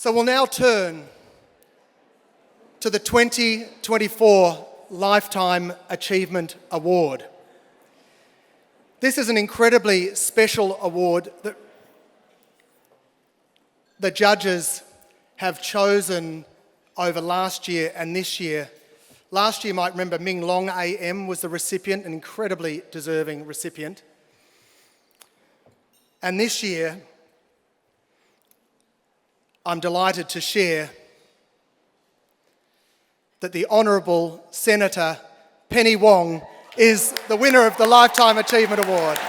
So we'll now turn to the 2024 Lifetime Achievement Award. This is an incredibly special award that the judges have chosen over last year and this year. Last year, you might remember, Ming Long AM was the recipient, an incredibly deserving recipient. And this year, I'm delighted to share that the Honourable Senator Penny Wong is the winner of the Lifetime Achievement Award.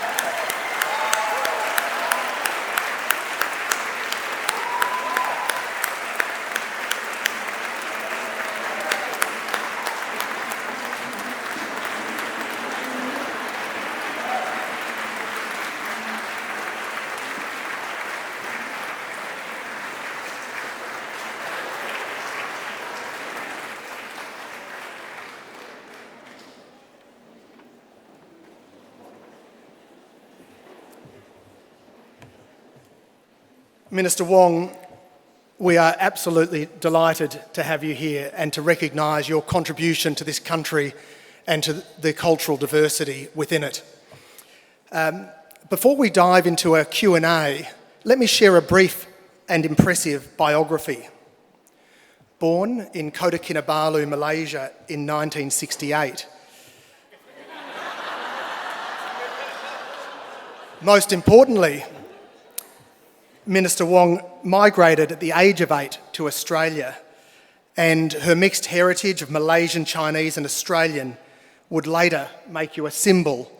Minister Wong, we are absolutely delighted to have you here and to recognise your contribution to this country and to the cultural diversity within it. Before we dive into a Q&A, let me share a brief and impressive biography. Born in Kota Kinabalu, Malaysia in 1968. Most importantly, Minister Wong migrated at the age of 8 to Australia, and her mixed heritage of Malaysian, Chinese and Australian would later make you a symbol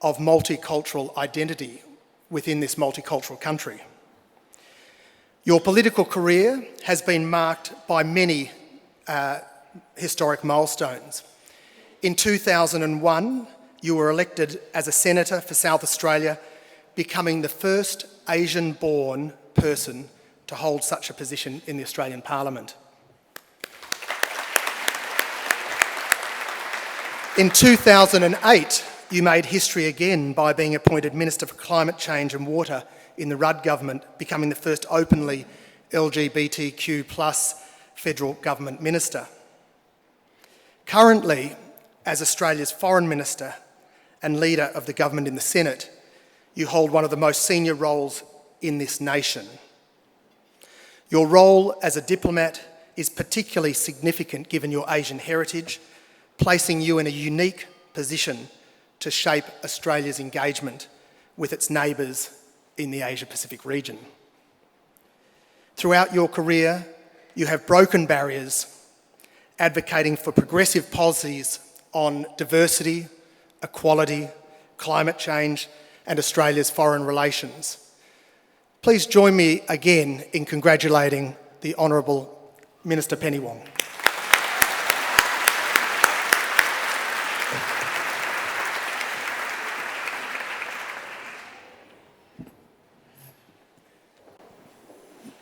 of multicultural identity within this multicultural country. Your political career has been marked by many historic milestones. In 2001, you were elected as a senator for South Australia, becoming the first Asian-born person to hold such a position in the Australian Parliament. In 2008, you made history again by being appointed Minister for Climate Change and Water in the Rudd government, becoming the first openly LGBTQ+ federal government minister. Currently, as Australia's Foreign Minister and leader of the government in the Senate, you hold one of the most senior roles in this nation. Your role as a diplomat is particularly significant given your Asian heritage, placing you in a unique position to shape Australia's engagement with its neighbours in the Asia-Pacific region. Throughout your career, you have broken barriers, advocating for progressive policies on diversity, equality, climate change, and Australia's foreign relations. Please join me again in congratulating the Honourable Minister Penny Wong.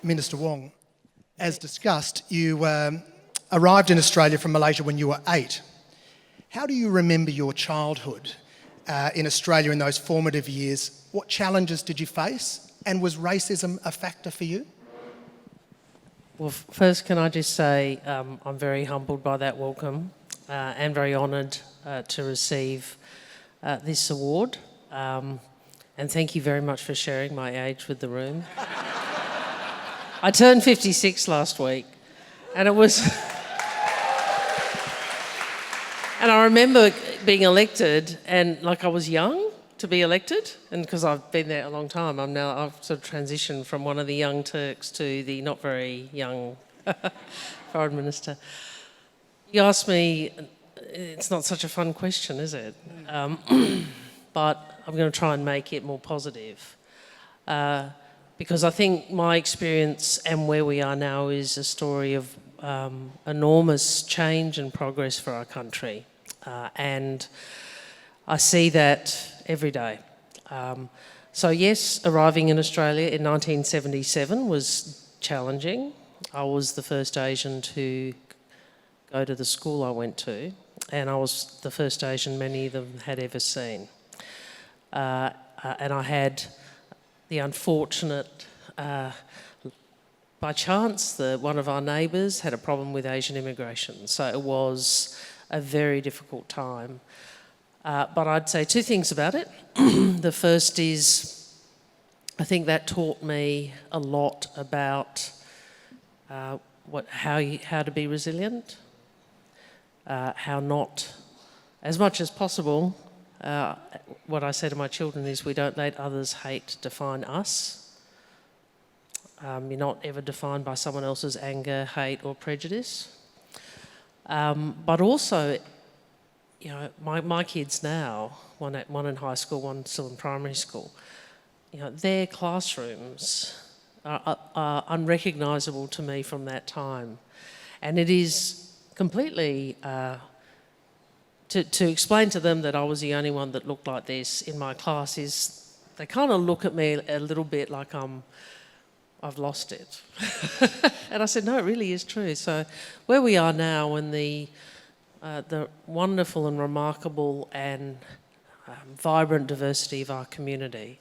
Minister Wong, as discussed, you arrived in Australia from Malaysia when you were 8. How do you remember your childhood in Australia in those formative years? What challenges did you face, and was racism a factor for you? Well, first, can I just say I'm very humbled by that welcome and very honoured to receive this award. And thank you very much for sharing my age with the room. I turned 56 last week, and it was... And I remember being elected, and like I was young to be elected, and because I've been there a long time, I've sort of transitioned from one of the young Turks to the not very young foreign minister. You asked me, it's not such a fun question, is it? But I'm going to try and make it more positive. Because I think my experience and where we are now is a story of enormous change and progress for our country. And I see that every day. So yes, arriving in Australia in 1977 was challenging. I was the first Asian to go to the school I went to, and I was the first Asian many of them had ever seen. And I had the unfortunate by chance, one of our neighbours had a problem with Asian immigration, so it was a very difficult time. But I'd say two things about it. The first is, I think that taught me a lot about how to be resilient, how not, as much as possible, what I say to my children is we don't let others' hate define us. You're not ever defined by someone else's anger, hate or prejudice. But also, you know, my kids now, one in high school, one still in primary school, you know, their classrooms are unrecognisable to me from that time. And it is completely, to explain to them that I was the only one that looked like this in my class is, they kind of look at me a little bit like I've lost it. And I said, no, it really is true. So where we are now in the wonderful and remarkable and vibrant diversity of our community,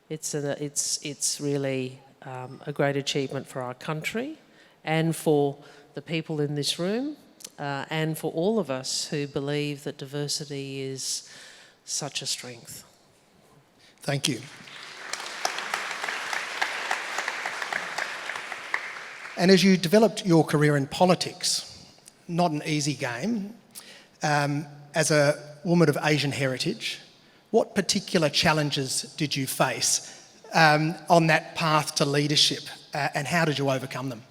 it's really a great achievement for our country and for the people in this room and for all of us who believe that diversity is such a strength. Thank you. And as you developed your career in politics, not an easy game, as a woman of Asian heritage, what particular challenges did you face on that path to leadership, and how did you overcome them?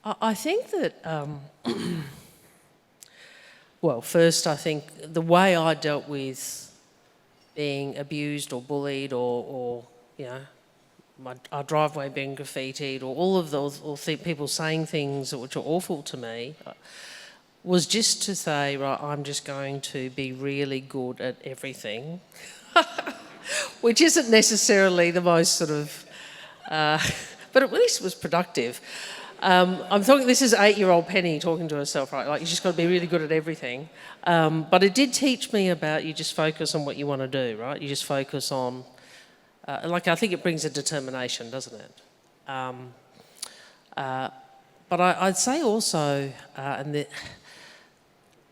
I think that, well, first I think the way I dealt with being abused or bullied or you know, our driveway being graffitied or all of those, or people saying things which are awful to me, was just to say, right, I'm just going to be really good at everything, which isn't necessarily the most sort of, but at least it was productive. I'm talking, this is 8-year-old Penny talking to herself, right? Like, you just got to be really good at everything. But it did teach me about you just focus on what you want to do, right? You just focus on, like, I think it brings a determination, doesn't it? But I'd say also,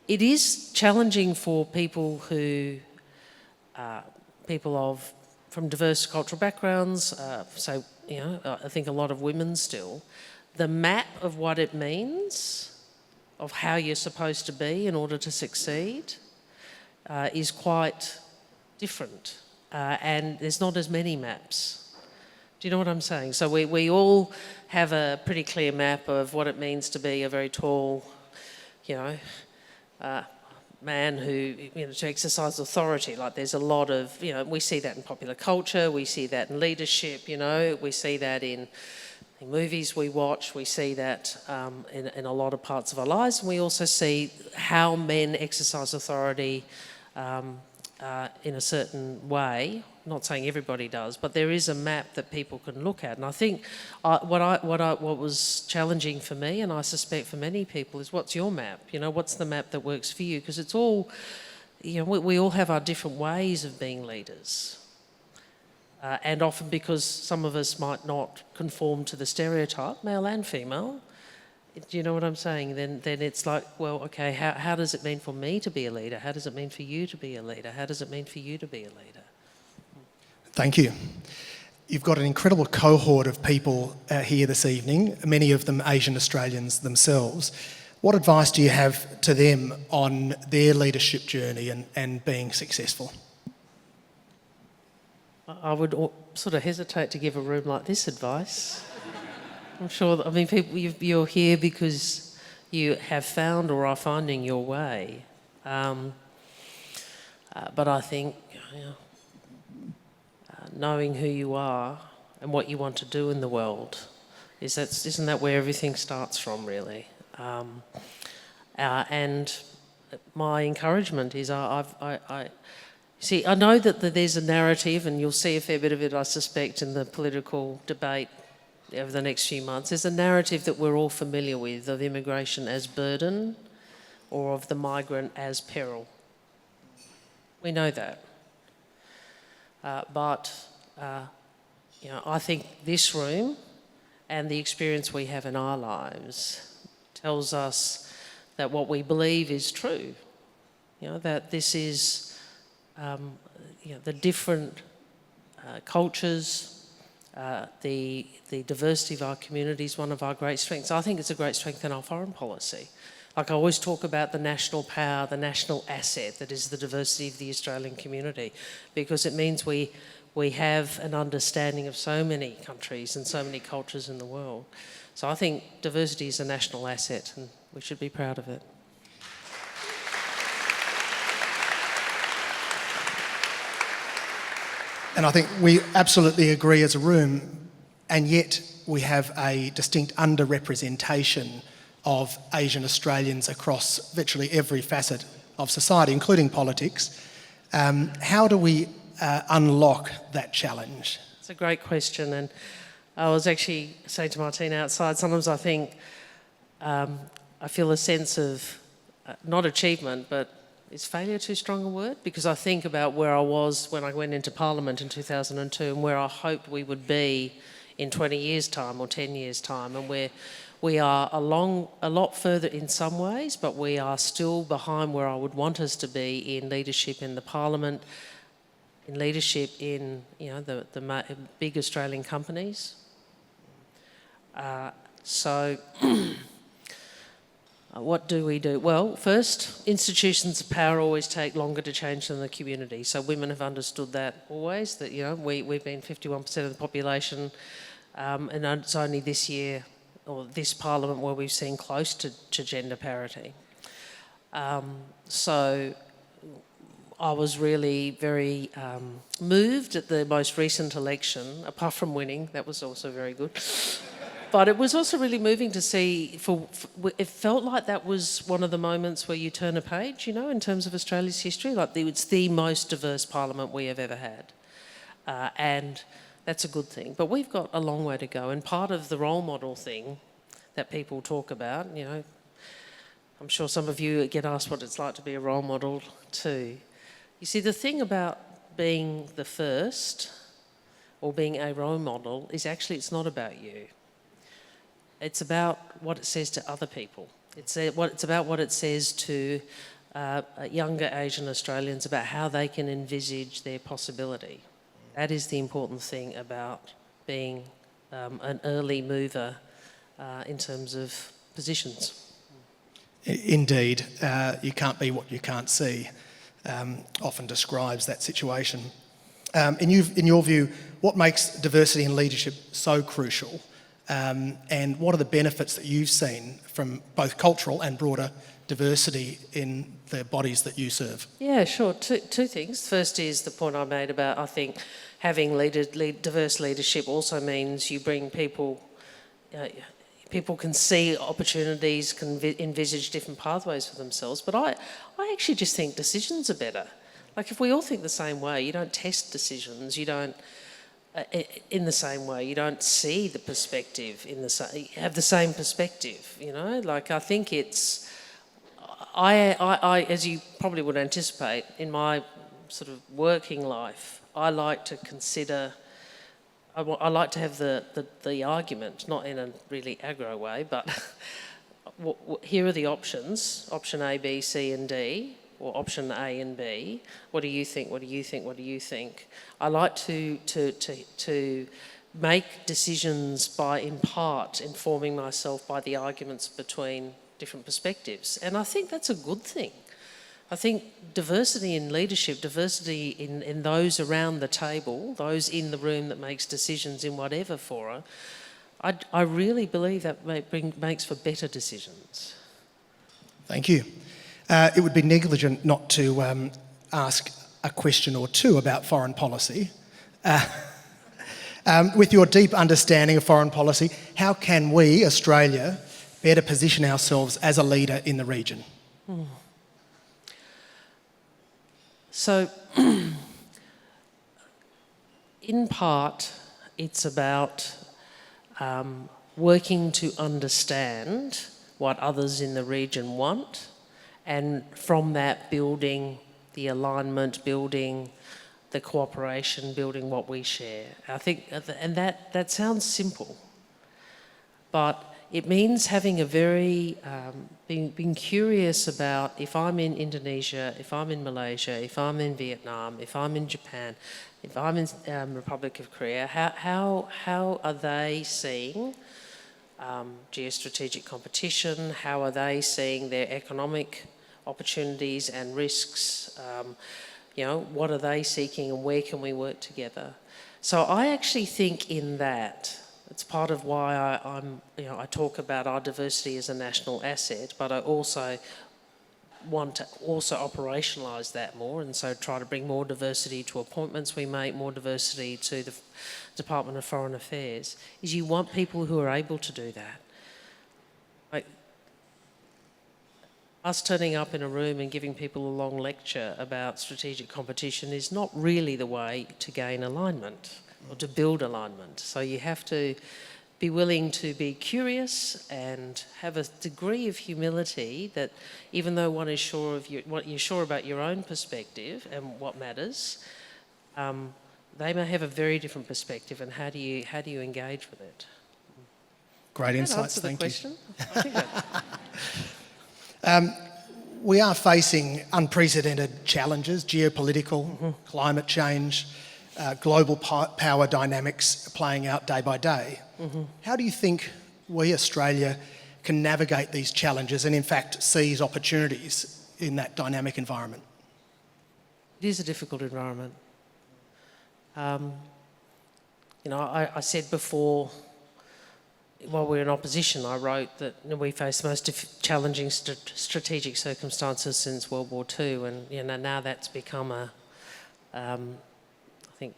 it is challenging for people who, from diverse cultural backgrounds, so, you know, I think a lot of women still, the map of what it means, of how you're supposed to be in order to succeed, is quite different. And there's not as many maps. Do you know what I'm saying? So we all have a pretty clear map of what it means to be a very tall, you know, man who, you know, to exercise authority. Like, there's a lot of, you know, we see that in popular culture, we see that in leadership, you know, we see that in movies we watch, we see that in a lot of parts of our lives, and we also see how men exercise authority in a certain way. I'm not saying everybody does, but there is a map that people can look at. And I think what was challenging for me, and I suspect for many people, is what's your map? You know, what's the map that works for you? Because it's all, you know, we all have our different ways of being leaders. And often because some of us might not conform to the stereotype, male and female, do you know what I'm saying? Then it's like, well, okay, how does it mean for me to be a leader? How does it mean for you to be a leader? How does it mean for you to be a leader? Thank you. You've got an incredible cohort of people here this evening, many of them Asian Australians themselves. What advice do you have to them on their leadership journey and being successful? I would sort of hesitate to give a room like this advice. I'm sure that, I mean, people, you're here because you have found or are finding your way. But I think, you know, knowing who you are and what you want to do in the world, isn't that where everything starts from, really? And my encouragement is see, I know that there's a narrative, and you'll see a fair bit of it, I suspect, in the political debate over the next few months. There's a narrative that we're all familiar with of immigration as burden or of the migrant as peril. We know that. But I think this room and the experience we have in our lives tells us that what we believe is true. That this is, the different cultures, the diversity of our community is one of our great strengths. I think it's a great strength in our foreign policy. Like I always talk about the national power, the national asset that is the diversity of the Australian community, because it means we have an understanding of so many countries and so many cultures in the world. So I think diversity is a national asset and we should be proud of it. And I think we absolutely agree as a room, and yet we have a distinct underrepresentation of Asian Australians across virtually every facet of society, including politics. How do we unlock that challenge? It's a great question, and I was actually saying to Martina outside, sometimes I think I feel a sense of, not achievement, but is failure too strong a word? Because I think about where I was when I went into Parliament in 2002 and where I hoped we would be in 20 years' time or 10 years' time, and where we are a lot further in some ways, but we are still behind where I would want us to be in leadership in the Parliament, in leadership in the big Australian companies. What do we do? Well, first, institutions of power always take longer to change than the community. So women have understood that always, that we've been 51% of the population, and it's only this year or this Parliament where we've seen close to gender parity. So I was really very moved at the most recent election, apart from winning. That was also very good. But it was also really moving to see, it felt like that was one of the moments where you turn a page, in terms of Australia's history. Like it's the most diverse Parliament we have ever had. And that's a good thing. But we've got a long way to go. And part of the role model thing that people talk about, I'm sure some of you get asked what it's like to be a role model too. You see, the thing about being the first or being a role model is actually it's not about you. It's about what it says to other people. It's about what it says to younger Asian Australians about how they can envisage their possibility. That is the important thing about being an early mover in terms of positions. Indeed, you can't be what you can't see, often describes that situation. In your view, what makes diversity in leadership so crucial? And what are the benefits that you've seen from both cultural and broader diversity in the bodies that you serve? Yeah, sure. Two things. First is the point I made about, I think, having diverse leadership also means you bring people, people can see opportunities, can envisage different pathways for themselves. But I actually just think decisions are better. Like if we all think the same way, you don't test decisions, you don't, in the same way, you don't see the perspective have the same perspective, Like I think it's, I as you probably would anticipate, in my sort of working life, I like to consider, I like to have the argument, not in a really aggro way, but here are the options, option A, B, C and D, or option A and B. What do you think? What do you think? What do you think? I like to make decisions by, in part, informing myself by the arguments between different perspectives. And I think that's a good thing. I think diversity in leadership, diversity in those around the table, those in the room that makes decisions in whatever forum, I really believe that makes for better decisions. Thank you. It would be negligent not to ask a question or two about foreign policy. With your deep understanding of foreign policy, how can we, Australia, better position ourselves as a leader in the region? So, in part, it's about working to understand what others in the region want, and from that building the alignment, building the cooperation, building what we share. I think, and that sounds simple, but it means having a very, being curious about, if I'm in Indonesia, if I'm in Malaysia, if I'm in Vietnam, if I'm in Japan, if I'm in Republic of Korea, how are they seeing geostrategic competition? How are they seeing their economic opportunities and risks? What are they seeking, and where can we work together? So I actually think in that, it's part of why I talk about our diversity as a national asset, but I also want to also operationalise that more, and so try to bring more diversity to appointments we make, more diversity to the Department of Foreign Affairs, is you want people who are able to do that. Like, us turning up in a room and giving people a long lecture about strategic competition is not really the way to gain alignment or to build alignment. So you have to be willing to be curious and have a degree of humility that, even though one is sure of what you're sure about your own perspective and what matters, they may have a very different perspective, and how do you engage with it? Great insights, thank you. Question? I think We are facing unprecedented challenges, geopolitical, climate change, global power dynamics playing out day by day. How do you think we, Australia, can navigate these challenges and in fact seize opportunities in that dynamic environment? It is a difficult environment. I said before, while we were in opposition, I wrote that we face the most challenging strategic circumstances since World War II, and now that's become I think,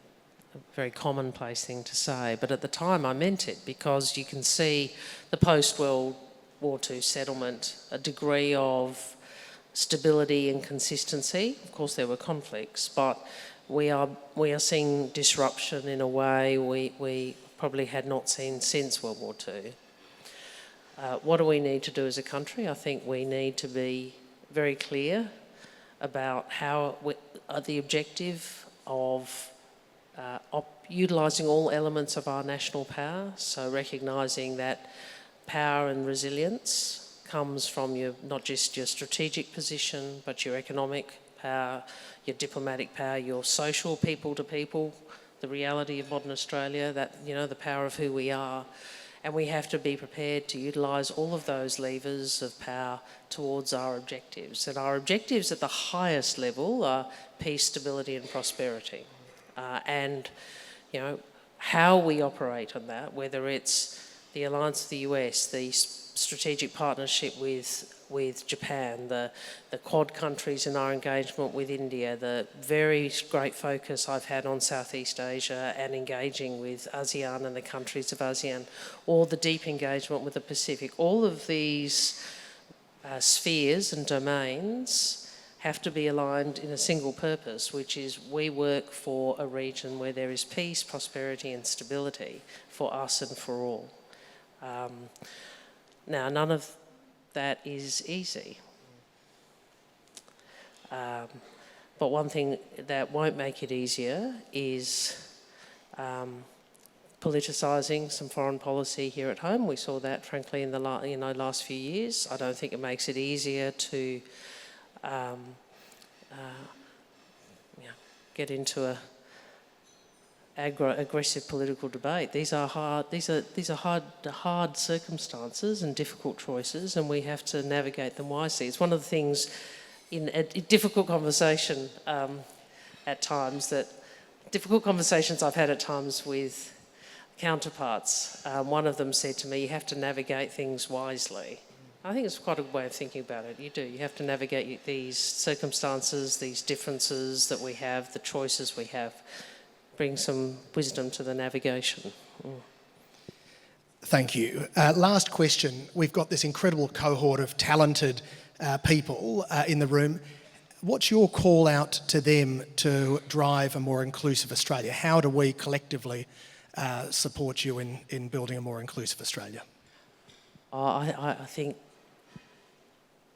a very commonplace thing to say. But at the time, I meant it, because you can see the post-World War II settlement, a degree of stability and consistency. Of course, there were conflicts, but we are seeing disruption in a way we probably had not seen since World War II. What do we need to do as a country? I think we need to be very clear about the objective of utilising all elements of our national power, so recognising that power and resilience comes from not just your strategic position, but your economic power, your diplomatic power, your social people-to-people, the reality of modern Australia, that, the power of who we are. And we have to be prepared to utilise all of those levers of power towards our objectives. And our objectives at the highest level are peace, stability and prosperity. How we operate on that, whether it's the alliance with the US, the strategic partnership with Japan, the Quad countries in our engagement with India, the very great focus I've had on Southeast Asia and engaging with ASEAN and the countries of ASEAN, or the deep engagement with the Pacific, all of these spheres and domains have to be aligned in a single purpose, which is we work for a region where there is peace, prosperity and stability for us and for all. Now, none of that is easy. But one thing that won't make it easier is politicising some foreign policy here at home. We saw that, frankly, in the last few years. I don't think it makes it easier to get into a aggressive political debate. These are hard circumstances and difficult choices, and we have to navigate them wisely. It's one of the things in a difficult conversation difficult conversations I've had at times with counterparts. One of them said to me, you have to navigate things wisely. I think it's quite a good way of thinking about it. You do. You have to navigate these circumstances, these differences that we have, the choices we have. Bring some wisdom to the navigation. Thank you. Last question. We've got this incredible cohort of talented people in the room. What's your call out to them to drive a more inclusive Australia? How do we collectively support you in building a more inclusive Australia? I think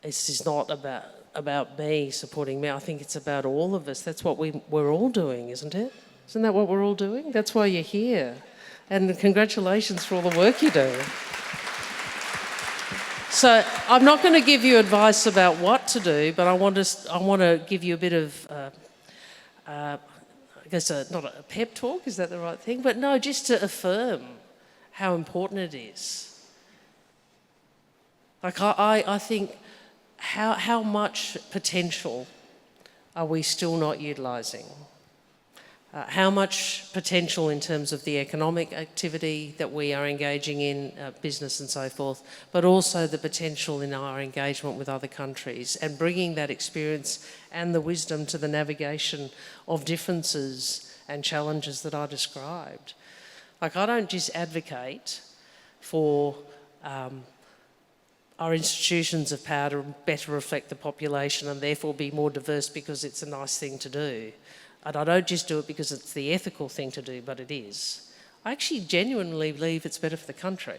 this is not about about me supporting me. I think it's about all of us. That's what we're all doing, isn't it? Isn't that what we're all doing? That's why you're here. And congratulations for all the work you do. So I'm not going to give you advice about what to do, but I want to give you a bit of, I guess, not a pep talk, is that the right thing? But no, just to affirm how important it is. Like I think, how much potential are we still not utilising? How much potential in terms of the economic activity that we are engaging in, business and so forth, but also the potential in our engagement with other countries and bringing that experience and the wisdom to the navigation of differences and challenges that I described. Like, I don't just advocate for our institutions of power to better reflect the population and therefore be more diverse because it's a nice thing to do. And I don't just do it because it's the ethical thing to do, but it is. I actually genuinely believe it's better for the country.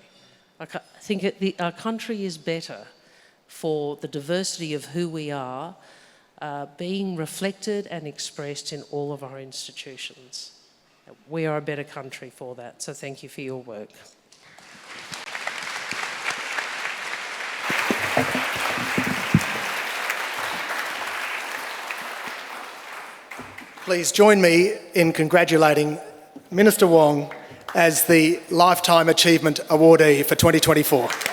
I think our country is better for the diversity of who we are being reflected and expressed in all of our institutions. We are a better country for that, so thank you for your work. Please join me in congratulating Minister Wong as the Lifetime Achievement Awardee for 2024.